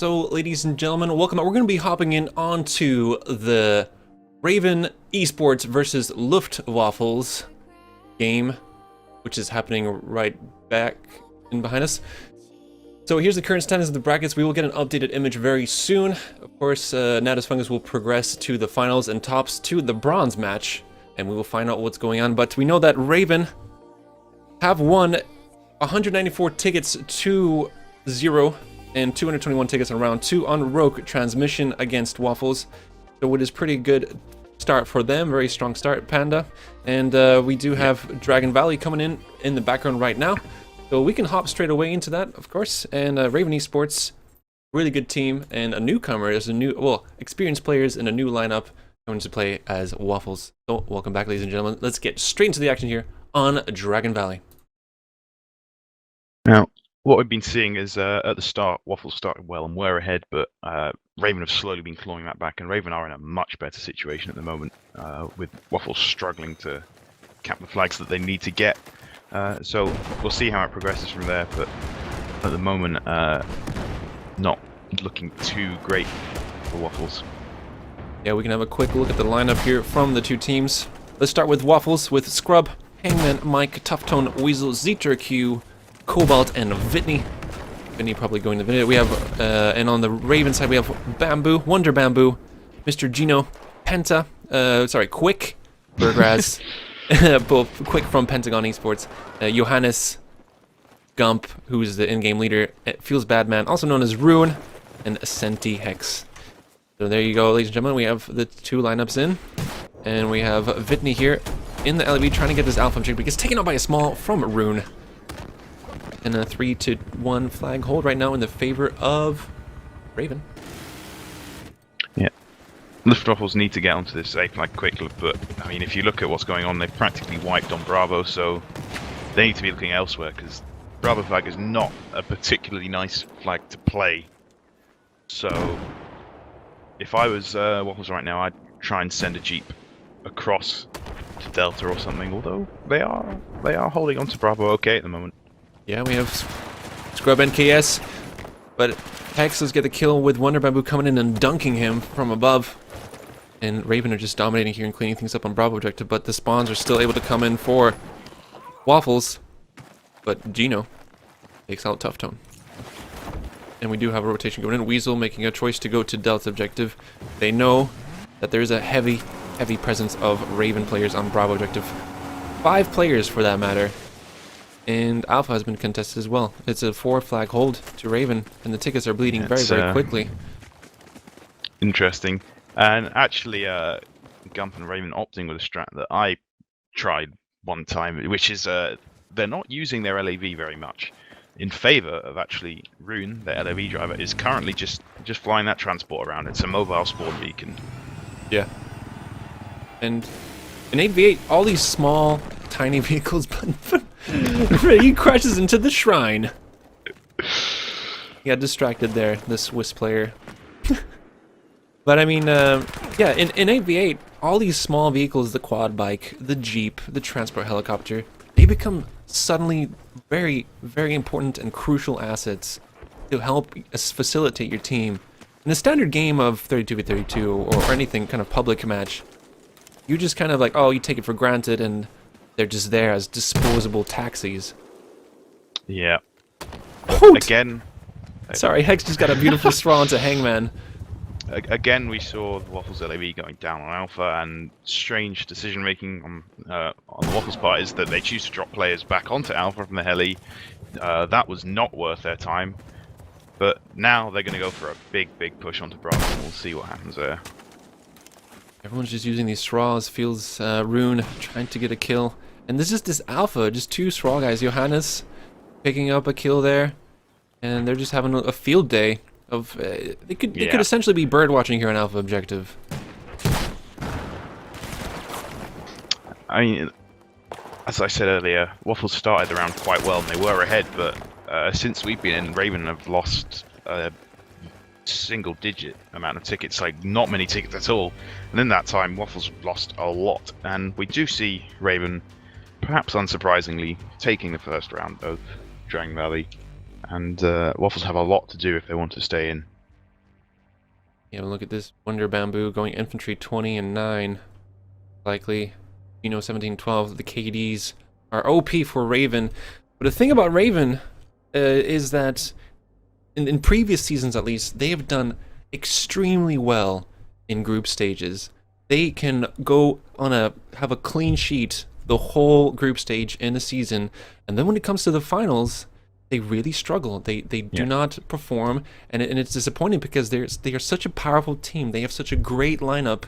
So, ladies and gentlemen, welcome. We're going to be hopping in onto the RaVe Esports versus Luftwaffles game, which is happening right back in behind us. So here's the current status of the brackets. We will get an updated image very soon. Of course, Natus Fungus will progress to the finals and tops to the bronze match, and we will find out what's going on. But we know that RaVe have won 194 tickets to 0 and 221 tickets in round 2 on Rogue Transmission against Waffles. So it is pretty good start for them, very strong start, Panda. And we do have Dragon Valley coming in the background right now. So we can hop straight away into that, of course. And RaVe Esports, really good team, and a newcomer, there's a new, well, experienced players in a new lineup coming to play as Waffles. So welcome back, ladies and gentlemen. Let's get straight into the action here on Dragon Valley. Now, what we've been seeing is at the start, Waffles started well and were ahead, but RaVe have slowly been clawing that back, and RaVe are in a much better situation at the moment, with Waffles struggling to cap the flags that they need to get. So we'll see how it progresses from there, but at the moment, not looking too great for Waffles. Yeah, we can have a quick look at the lineup here from the two teams. Let's start with Waffles with Scrub, Hangman, Mike, Tufftone, Weasel, ZTRQ, Cobalt, and Vitney. Vitney probably going to Vitney. We have, and on the RaVe side, we have Bamboo, Wonder Bamboo, Mr. Gino, Penta, Quick, Burgraz, both Quick from Pentagon Esports, Johannes, Gump, who's the in-game leader, Feels Bad Man, also known as Rune, and Senti Hex. So there you go, ladies and gentlemen. We have the two lineups in, and we have Vitney here in the LEB trying to get this alpha objective, but gets taken out by a small from Rune. And a 3-1 flag hold right now in the favor of RaVe. Yeah. Luftwaffles need to get onto this A flag quickly, but I mean, if you look at what's going on, they've practically wiped on Bravo, so they need to be looking elsewhere, because Bravo flag is not a particularly nice flag to play. So if I was Waffles right now, I'd try and send a Jeep across to Delta or something, although they are holding on to Bravo okay at the moment. Yeah, we have Scrub NKS, but Hex does get the kill with Wonder Bamboo coming in and dunking him from above. And RaVe are just dominating here and cleaning things up on Bravo objective, but the spawns are still able to come in for Waffles. But Gino takes out Tufftone. And we do have a rotation going in. Weasel making a choice to go to Delta objective. They know that there is a heavy presence of RaVe players on Bravo objective. 5 players for that matter. And Alpha has been contested as well. It's a 4 flag hold to RaVe, and the tickets are bleeding very quickly. Interesting. And actually, Gump and RaVe opting with a strat that I tried one time, which is they're not using their LAV very much. In favor of actually Rune, their LAV driver, is currently just flying that transport around. It's a mobile spawn beacon. Yeah. And in 8v8, all these small, tiny vehicles, but he crashes into the shrine. He got distracted there, the Swiss player. But I mean, yeah, in 8v8, all these small vehicles, the quad bike, the Jeep, the transport helicopter, they become suddenly very important and crucial assets to help facilitate your team. In a standard game of 32v32 or anything kind of public match, you just kind of like, oh, you take it for granted and they're just there as disposable taxis. Yeah. Hoot! Again... Sorry, Hex just got a beautiful straw into Hangman. Again, we saw the Waffles LAV going down on Alpha, and strange decision making on the Waffles part is that they choose to drop players back onto Alpha from the heli. That was not worth their time, but now they're going to go for a big push onto Bravo, and we'll see what happens there. Everyone's just using these straws. Feels Rune trying to get a kill, and this is this Alpha, just 2 straw guys. Johannes picking up a kill there, and they're just having a field day. Of they could essentially be bird watching here on Alpha objective. I mean, as I said earlier, Waffles started the round quite well and they were ahead, but since we've been in, RaVe have lost a single-digit amount of tickets, like not many tickets at all. And in that time, Waffles lost a lot, and we do see RaVe, perhaps unsurprisingly, taking the first round of Dragon Valley. And Waffles have a lot to do if they want to stay in. Yeah, look at this Wonder Bamboo going infantry 20 and 9. Likely. 17, 12. The KDs are OP for RaVe. But the thing about RaVe is that in previous seasons at least, they have done extremely well in group stages. They can have a clean sheet the whole group stage in the season, and then when it comes to the finals, they really struggle. They do not perform, and it's disappointing because they are such a powerful team. They have such a great lineup,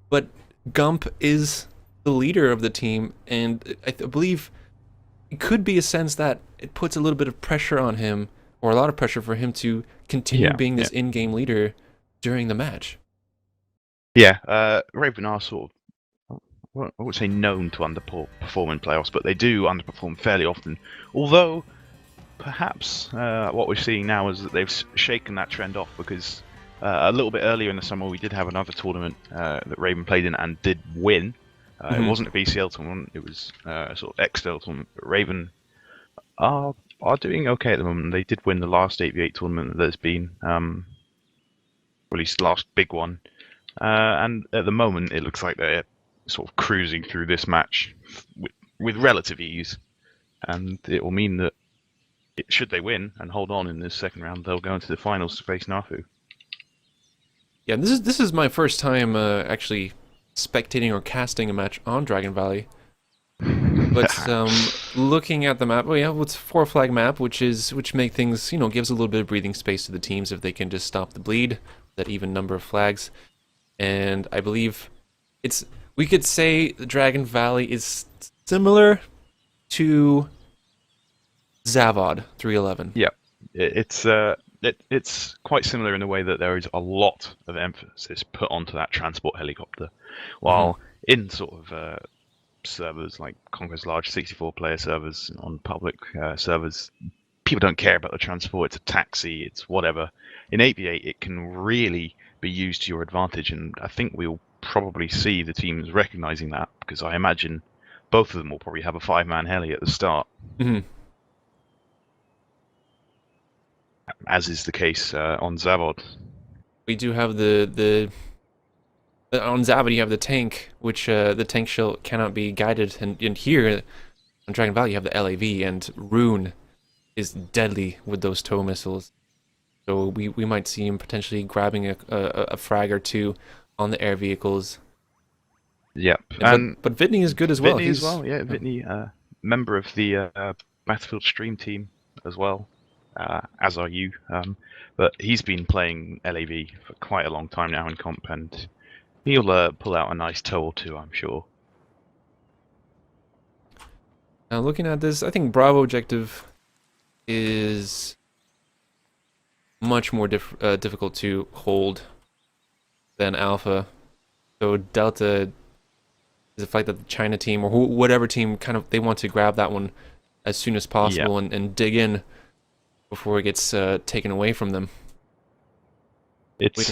but Gump is the leader of the team, and I believe it could be a sense that it puts a little bit of pressure on him, or a lot of pressure for him to continue being this in-game leader during the match. Yeah, RaVe are sort of, I would say known to underperform in playoffs, but they do underperform fairly often. Although, perhaps what we're seeing now is that they've shaken that trend off, because a little bit earlier in the summer we did have another tournament that RaVe played in and did win. It wasn't a BCL tournament, it was a sort of XL tournament, but RaVe are doing okay at the moment. They did win the last 8v8 tournament that there's been, or at least the last big one. And at the moment, it looks like they're sort of cruising through this match with relative ease. And it will mean that should they win and hold on in this second round, they'll go into the finals to face Nafu. Yeah, this is my first time actually spectating or casting a match on Dragon Valley. But looking at the map, it's a 4-flag map, which make things, gives a little bit of breathing space to the teams if they can just stop the bleed, that even number of flags. And I believe we could say the Dragon Valley is similar to Zavod 311. Yeah, it's quite similar in the way that there is a lot of emphasis put onto that transport helicopter, while in sort of servers like Conquer's large 64-player servers on public servers, people don't care about the transport. It's a taxi, it's whatever. In 8v8, it can really be used to your advantage, and I think we'll probably see the teams recognizing that, because I imagine both of them will probably have a 5-man heli at the start. As is the case on Zavod. We do have the on Zavod you have the tank, which the tank shell cannot be guided, and here on Dragon Valley you have the LAV, and Rune is deadly with those tow missiles. So we might see him potentially grabbing a frag or two on the air vehicles. Yep. But Vitney is good as well. Vitney, member of the Battlefield stream team as well, as are you. But he's been playing LAV for quite a long time now in comp, and he'll pull out a nice tow or two, I'm sure. Now looking at this, I think Bravo objective is much more difficult to hold than Alpha. So Delta is the fact that the China team or whatever team they want to grab that one as soon as possible and dig in before it gets taken away from them. It's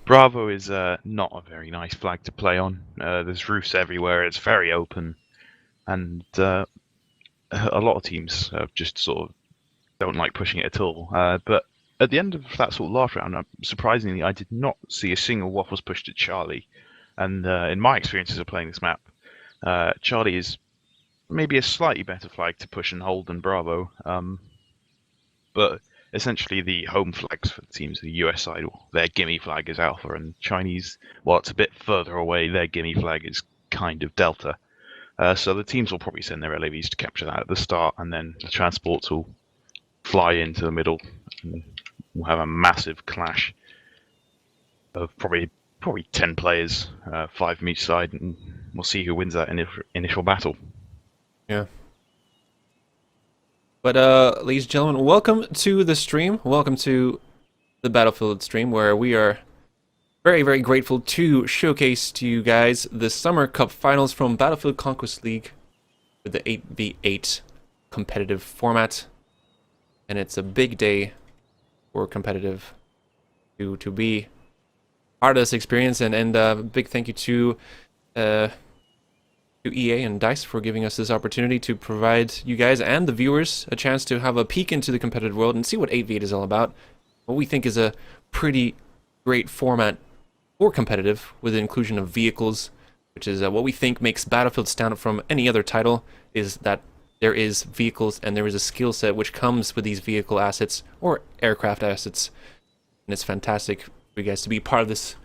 Bravo is not a very nice flag to play on. There's roofs everywhere. It's very open, and a lot of teams just sort of don't like pushing it at all. But at the end of that sort of last round, surprisingly, I did not see a single waffles pushed at Charlie. And in my experiences of playing this map, Charlie is maybe a slightly better flag to push and hold than Bravo. But essentially the home flags for the teams, the US side, their gimme flag is Alpha, and Chinese, while it's a bit further away, their gimme flag is kind of Delta. So the teams will probably send their LAVs to capture that at the start, and then the transports will fly into the middle, and we'll have a massive clash of probably 10 players, 5 from each side, and we'll see who wins that initial battle. Yeah. But ladies and gentlemen, welcome to the stream. Welcome to the Battlefield stream, where we are very, very grateful to showcase to you guys the Summer Cup Finals from Battlefield Conquest League with the 8v8 competitive format. And it's a big day for competitive to be part of this experience, and big thank you to EA and DICE for giving us this opportunity to provide you guys and the viewers a chance to have a peek into the competitive world and see what 8v8 is all about. what we think is a pretty great format for competitive, with the inclusion of vehicles, which is what we think makes Battlefield stand out from any other title, is that there is vehicles and there is a skill set which comes with these vehicle assets or aircraft assets. And it's fantastic for you guys to be part of this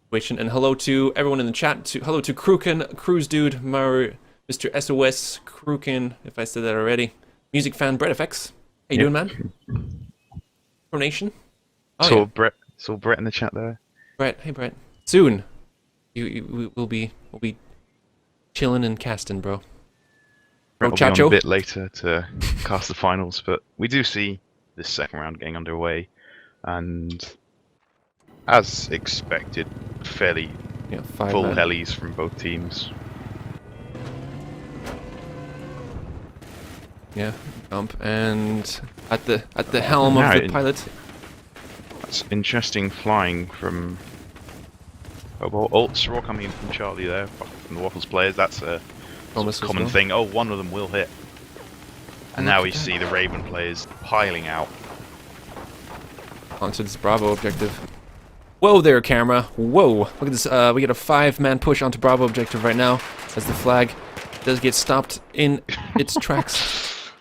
situation. And hello to everyone in the chat. Hello to Kruken, Cruise Dude, Mr. SOS, Kruken, if I said that already. Music fan, Brett FX. How you doing, man? Pro Nation. Saw Brett in the chat there. Brett, hey Brett. Soon, we'll be chilling and casting, bro. Brett will be on a bit later to cast the finals, but we do see this second round getting underway, and as expected, fairly full helis from both teams. Yeah, and at the helm of the pilot. That's interesting flying from. Oh, well, ults are all coming in from Charlie there, from the Waffles players. That's a common thing. Oh, one of them will hit. And now we see the Raven players piling out. Onto this Bravo objective. Whoa there, camera. Whoa. Look at this. We get a 5-man push onto Bravo objective right now, as the flag does get stopped in its tracks.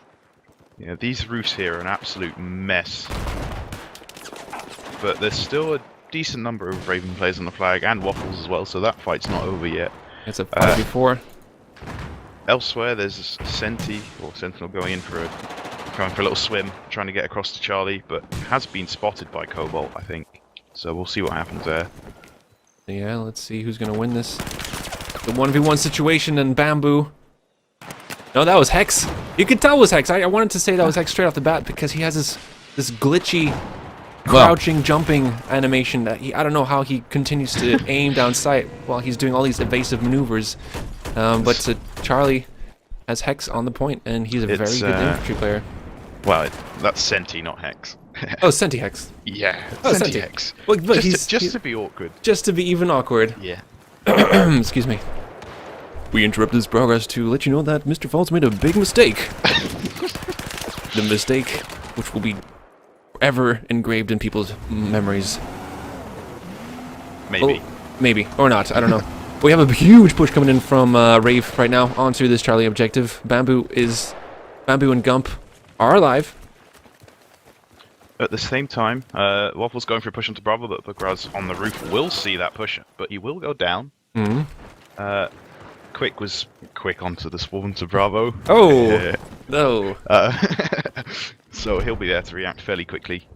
Yeah, these roofs here are an absolute mess. But there's still a decent number of Raven players on the flag, and Waffles as well, so that fight's not over yet. It's a 5v4. Elsewhere, there's Senti, or Sentinel, going for a little swim, trying to get across to Charlie, but has been spotted by Cobalt, I think. So we'll see what happens there. Yeah, let's see who's gonna win this. The 1v1 situation, and Bamboo. No, that was Hex. You could tell it was Hex. I wanted to say that was Hex straight off the bat because he has this glitchy, crouching, jumping animation that I don't know how he continues to aim down sight while he's doing all these evasive maneuvers. But Charlie has Hex on the point, and he's a very good infantry player. Well, that's Senti, not Hex. Oh, Senti Hex. Yeah, Senti Hex. Well, just to be awkward. Just to be even awkward. Yeah. Excuse me. We interrupt this progress to let you know that Mr. Falls made a big mistake. The mistake which will be forever engraved in people's memories. Maybe. Oh, maybe. Or not. I don't know. We have a huge push coming in from RaVe right now onto this Charlie objective. Bamboo and Gump are alive. At the same time, Waffle's going for a push onto Bravo, but Bagraz on the roof will see that push, but he will go down. Quick was quick onto the swarm to Bravo. Oh! No. So he'll be there to react fairly quickly.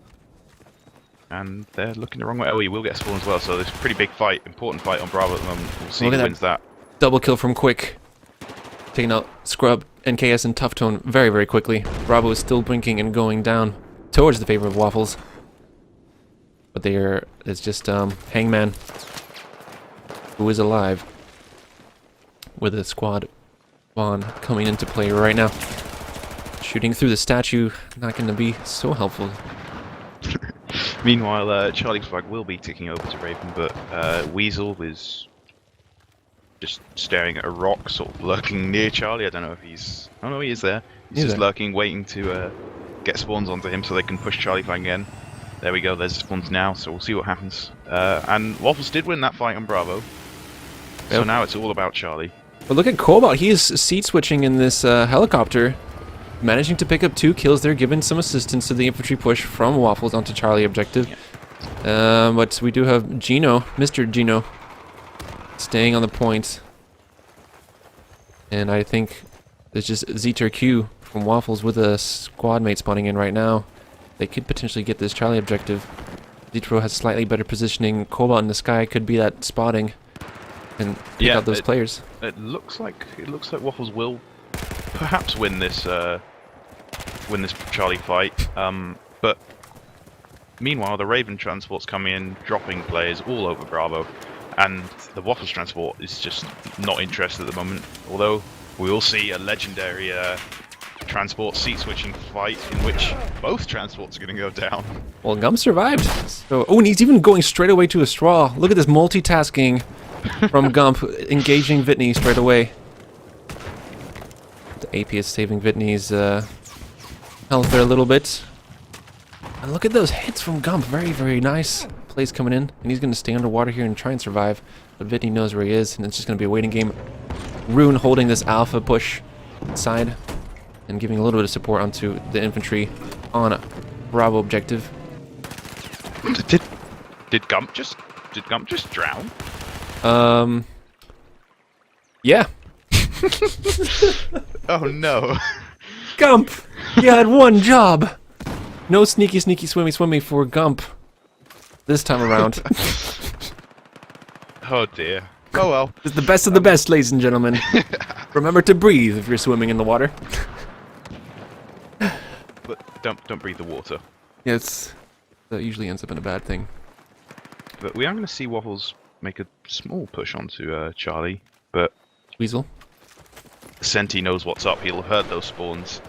And they're looking the wrong way. Oh, he will get spawn as well, so there's a pretty big fight, important fight on Bravo at the moment. We'll see who wins that. Double kill from Quick. Taking out Scrub, NKS, and Tough Tone very, very quickly. Bravo is still blinking and going down towards the favor of Waffles. But it's just Hangman, who is alive, with a squad spawn coming into play right now. Shooting through the statue, not going to be so helpful. Meanwhile, Charlie's flag will be ticking over to Raven, but Weasel is just staring at a rock, sort of lurking near Charlie. I don't know if he's... Oh no, he is there. He's just lurking, waiting to get spawns onto him so they can push Charlie flag again. There we go, there's the spawns now, so we'll see what happens. And Waffles did win that fight on Bravo, so now it's all about Charlie. But look at Cobalt, he is seat switching in this helicopter, managing to pick up 2 kills there, giving some assistance to the infantry push from Waffles onto Charlie objective. Yeah. But we do have Gino, Mr. Gino, staying on the point. And I think there's just ZTRQ from Waffles with a squad mate spawning in right now. They could potentially get this Charlie objective. ZTRO has slightly better positioning. Cobalt in the sky could be that spotting and pick out those players. It looks like Waffles will perhaps win this Charlie fight. But meanwhile, the Raven transport's coming in, dropping players all over Bravo, and the Waffles transport is just not interested at the moment. Although we will see a legendary transport seat switching fight in which both transports are going to go down. Well, Gump survived. So, and he's even going straight away to a straw. Look at this multitasking from Gump, engaging Whitney straight away. The AP is saving Whitney's health there a little bit. And look at those hits from Gump. Very, very nice plays coming in. And he's going to stay underwater here and try and survive. But Vitney knows where he is, and it's just going to be a waiting game. Rune holding this alpha push side and giving a little bit of support onto the infantry on Bravo objective. Did Gump just drown? Yeah. Oh no. Gump! You had one job! No sneaky, swimmy for Gump this time around. Oh dear. Oh well. It's the best of the best, ladies and gentlemen. Remember to breathe if you're swimming in the water. But don't breathe the water. Yeah, that usually ends up in a bad thing. But we are going to see Waffles make a small push onto Charlie, but Weasel. Senti knows what's up. He'll have heard those spawns,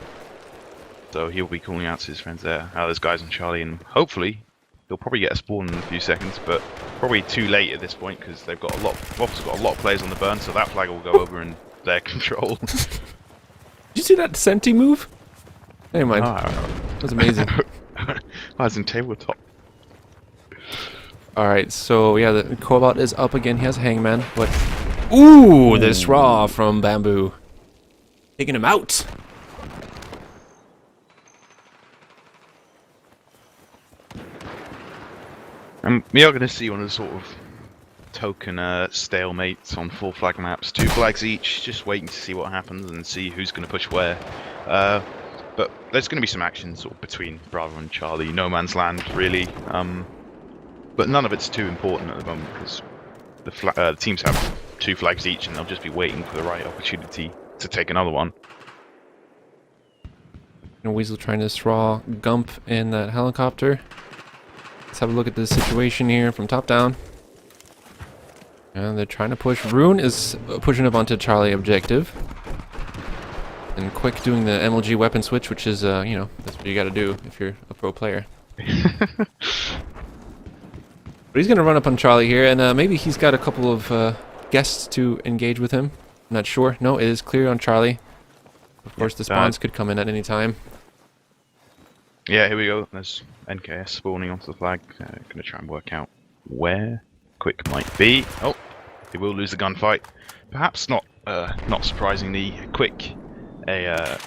so he'll be calling out to his friends there. There's guys on Charlie, and hopefully he'll probably get a spawn in a few seconds, but probably too late at this point because they've got Waffles got a lot of players on the burn, so that flag will go over in their control. Did you see that Senti move? Never mind. That was amazing. I was in tabletop. Alright, so yeah, the Cobalt is up again. He has Hangman, but... Ooh, this Raw from Bamboo. Taking him out. And we are going to see one of the sort of token stalemates on 4 flag maps. 2 flags each, just waiting to see what happens and see who's going to push where. But there's going to be some action sort of between Bravo and Charlie. No man's land, really. But none of it's too important at the moment because the teams have 2 flags each and they'll just be waiting for the right opportunity to take another one. And Weasel trying to straw Gump in that helicopter. Let's have a look at this situation here from top down. And they're trying to push. Rune is pushing up onto Charlie objective. And Quick doing the MLG weapon switch, which is, you know, that's what you gotta do if you're a pro player. But he's gonna run up on Charlie here, and maybe he's got a couple of guests to engage with him. I'm not sure. No, it is clear on Charlie. Of course, the spawns could come in at any time. Yeah, here we go. There's NKS spawning onto the flag. Gonna try and work out where Quick might be. Oh, they will lose the gunfight. Perhaps not. Not surprisingly, Quick, a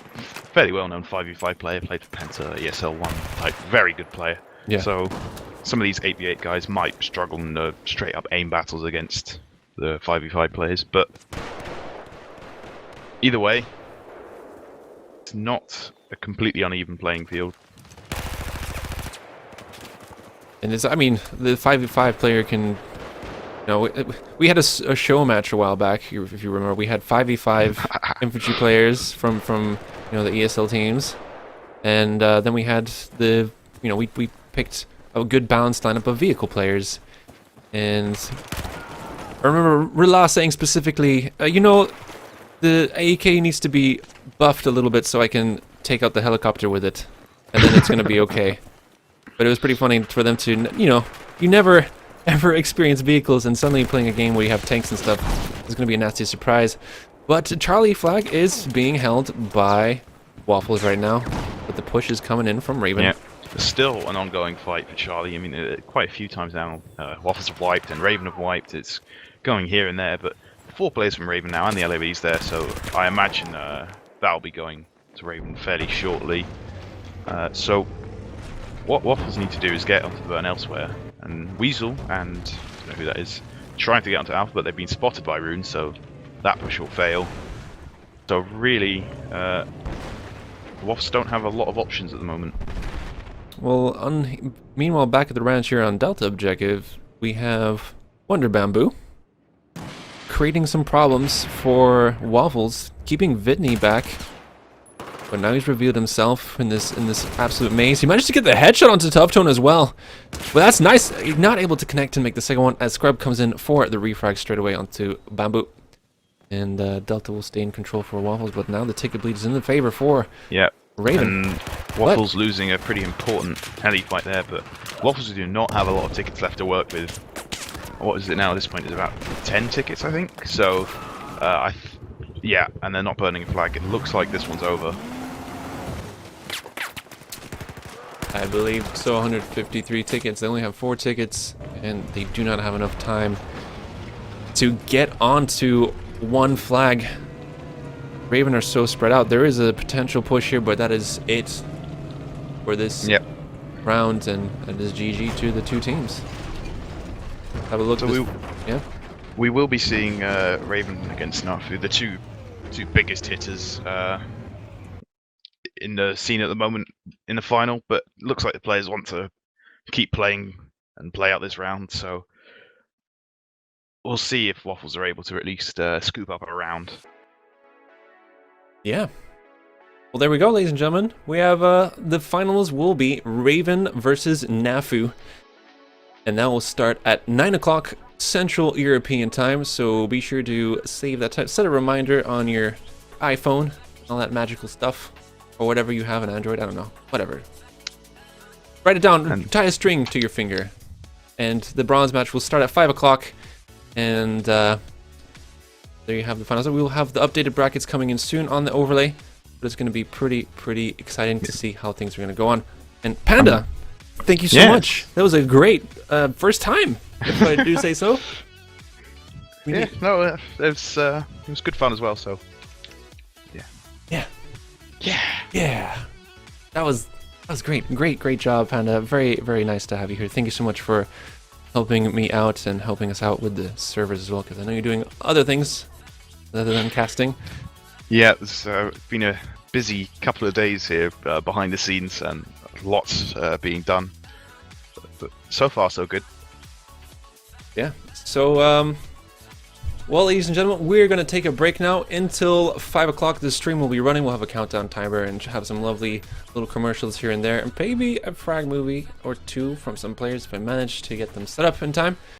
fairly well-known 5v5 player, played for Penta, ESL1, like very good player. Yeah. So some of these 8v8 guys might struggle in the straight-up aim battles against the 5v5 players, but either way, it's not a completely uneven playing field. And it's, I mean, the 5v5 player can, you know, we had a show match a while back, if you remember. We had 5v5 infantry players from you know, the ESL teams, and then we had the, you know, we picked a good balanced lineup of vehicle players, and I remember Rila saying specifically, you know, the AK needs to be buffed a little bit so I can take out the helicopter with it, and then it's gonna be okay. But it was pretty funny for them to, you know, you never ever experience vehicles, and suddenly playing a game where you have tanks and stuff is gonna be a nasty surprise. But Charlie flag is being held by Waffles right now, but the push is coming in from Raven. Yeah. There's still an ongoing fight for Charlie. I mean, quite a few times now, Waffles have wiped and Raven have wiped. It's going here and there, but 4 players from Raven now, and the LAV's there, so I imagine that'll be going to Raven fairly shortly. So what Waffles need to do is get onto the burn elsewhere, and Weasel, and I don't know who that is, trying to get onto Alpha, but they've been spotted by Rune, so that push will fail. So really, Waffles don't have a lot of options at the moment. Well, meanwhile, back at the ranch here on Delta objective, we have Wonder Bamboo creating some problems for Waffles, keeping Vitney back. But now he's revealed himself in this absolute maze. He managed to get the headshot onto Tough Tone as well. Well, that's nice. He's not able to connect and make the second one as Scrub comes in for the refrag straight away onto Bamboo. And Delta will stay in control for Waffles, but now the ticket bleed is in the favor for Raven. And Waffles losing a pretty important heli fight there, but Waffles do not have a lot of tickets left to work with. What is it now at this point? It's about 10 tickets, I think. So, yeah, and they're not burning a flag. It looks like this one's over. I believe so. 153 tickets. They only have 4 tickets, and they do not have enough time to get onto one flag. Raven are so spread out. There is a potential push here, but that is it for this round, and it is GG to the 2 teams. Have a look. So yeah. We will be seeing Raven against Nafu, the two biggest hitters in the scene at the moment in the final. But looks like the players want to keep playing and play out this round. So we'll see if Waffles are able to at least scoop up a round. Yeah. Well, there we go, ladies and gentlemen. We have the finals will be Raven versus Nafu, and that will start at 9 o'clock Central European time. So be sure to save that time. Set a reminder on your iPhone, all that magical stuff, or whatever you have on Android. I don't know, whatever. Write it down. And tie a string to your finger, and the bronze match will start at 5 o'clock. And there you have the finals. We will have the updated brackets coming in soon on the overlay, but it's going to be pretty exciting to see how things are going to go on. And Panda, thank you so much. That was a great first time, if I do say so. It was good fun as well. So yeah, that was great job, Panda. Very nice to have you here. Thank you so much for helping me out and helping us out with the servers as well, because I know you're doing other things other than casting. Yeah, it's been a busy couple of days here behind the scenes, and lots being done. But so far, so good. Yeah. So, well, ladies and gentlemen, we're going to take a break now until 5 o'clock. The stream will be running. We'll have a countdown timer and have some lovely little commercials here and there, and maybe a frag movie or 2 from some players if I manage to get them set up in time.